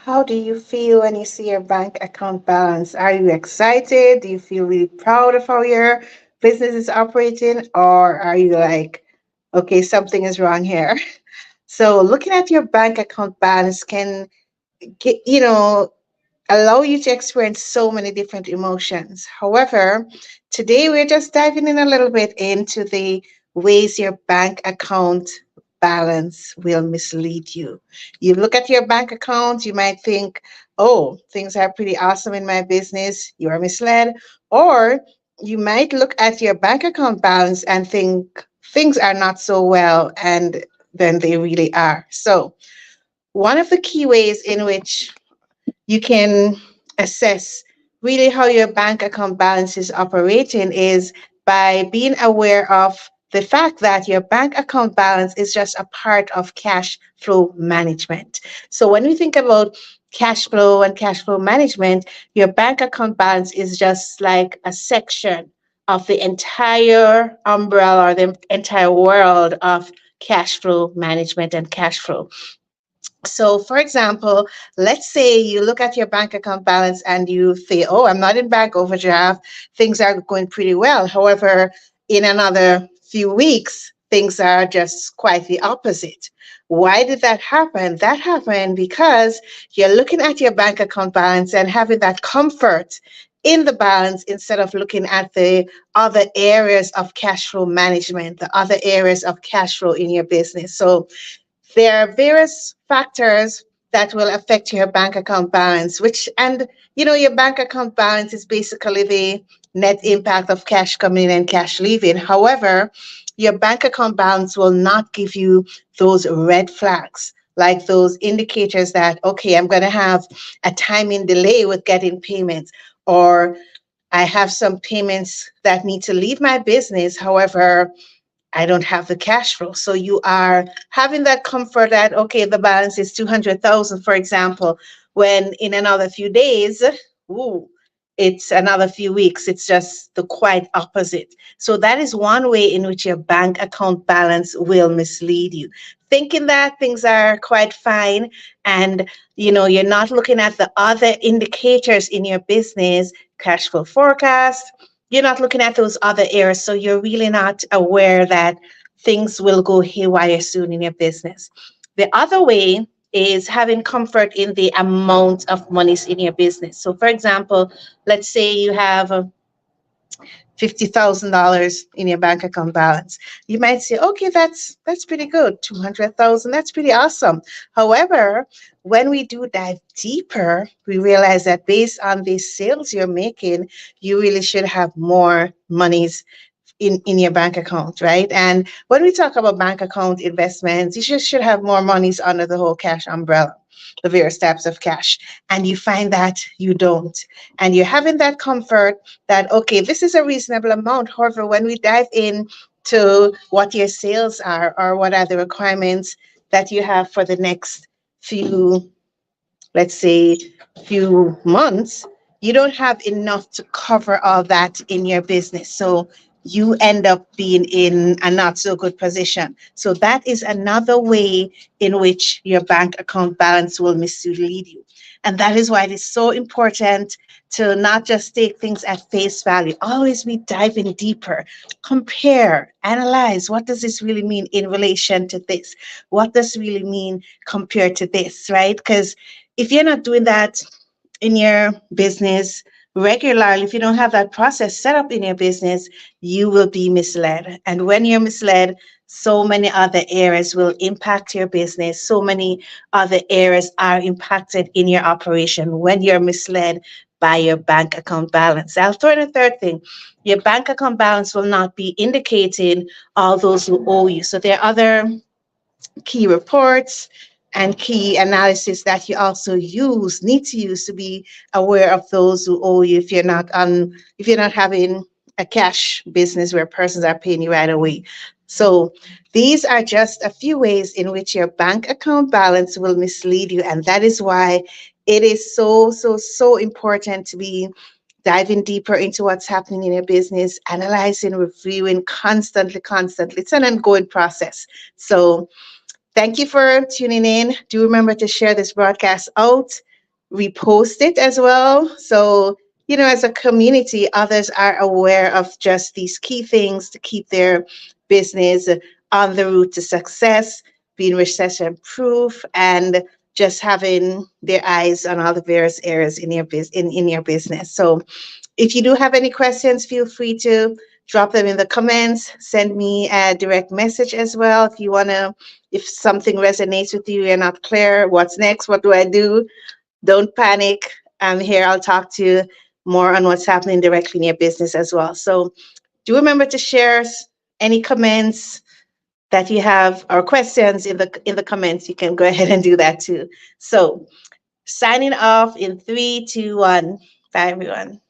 How do you feel when you see your bank account balance? Are you excited? Do you feel really proud of how your business is operating? Or are you like, okay, something is wrong here? So, looking at your bank account balance can get, allow you to experience so many different emotions. However, today we're just diving in a little bit into the ways your bank account balance will mislead you. You look at your bank account, you might think, oh, things are pretty awesome in my business. You are misled. Or you might look at your bank account balance and think things are not so well, and then they really are. So, one of the key ways in which you can assess really how your bank account balance is operating is by being aware of the fact that your bank account balance is just a part of cash flow management. So when we think about cash flow and cash flow management, your bank account balance is just like a section of the entire umbrella or the entire world of cash flow management and cash flow. So, for example, let's say you look at your bank account balance and you say, oh, I'm not in bank overdraft. Things are going pretty well. However, in another few weeks, things are just quite the opposite. Why did that happen? That happened because you're looking at your bank account balance and having that comfort in the balance instead of looking at the other areas of cash flow management, the other areas of cash flow in your business. So, there are various factors that will affect your bank account balance, your bank account balance is basically the net impact of cash coming in and cash leaving. However, your bank account balance will not give you those red flags, like those indicators that, okay, I'm going to have a timing delay with getting payments, or I have some payments that need to leave my business. However, I don't have the cash flow. So you are having that comfort that, okay, the balance is 200,000, for example, when in another few days, ooh, it's another few weeks. It's just the quite opposite. So that is one way in which your bank account balance will mislead you. Thinking that things are quite fine and you're not looking at the other indicators in your business, cash flow forecast, you're not looking at those other areas, so you're really not aware that things will go haywire soon in your business. The other way is having comfort in the amount of monies in your business. So, for example, let's say you have $50,000 in your bank account balance. You might say, okay, that's pretty good. 200,000, that's pretty awesome. However, when we do dive deeper, we realize that based on the sales you're making, you really should have more monies in your bank account, right? And when we talk about bank account investments, you just should have more monies under the whole cash umbrella, the various types of cash. And you find that you don't. And you're having that comfort that, okay, this is a reasonable amount. However, when we dive in to what your sales are or what are the requirements that you have for the next few, let's say, few months, you don't have enough to cover all that in your business. So you end up being in a not so good position. So that is another way in which your bank account balance will mislead you. And that is why it is so important to not just take things at face value, always be diving deeper, compare, analyze what does this really mean in relation to this? What does really mean compared to this, right? Because if you're not doing that in your business regularly, if you don't have that process set up in your business, you will be misled. And when you're misled, so many other areas will impact your business. So many other areas are impacted in your operation when you're misled by your bank account balance. I'll throw in a third thing. Your bank account balance will not be indicating all those who owe you. So there are other key reports and key analysis that you also need to use to be aware of those who owe you if you're not having a cash business where persons are paying you right away. So these are just a few ways in which your bank account balance will mislead you, and that is why it is so important to be diving deeper into what's happening in your business, analyzing, reviewing constantly. It's an ongoing process. So thank you for tuning in. Do remember to share this broadcast out repost it as well. So, as a community, others are aware of just these key things to keep their business on the route to success, being recession proof, and just having their eyes on all the various areas in your in your business. So if you do have any questions, feel free to drop them in the comments. Send me a direct message as well if you wanna. If something resonates with you, you're not clear, what's next? What do I do? Don't panic. I'm here. I'll talk to you more on what's happening directly in your business as well. So do remember to share any comments that you have or questions in the comments. You can go ahead and do that too. So signing off in 3, 2, 1. Bye everyone.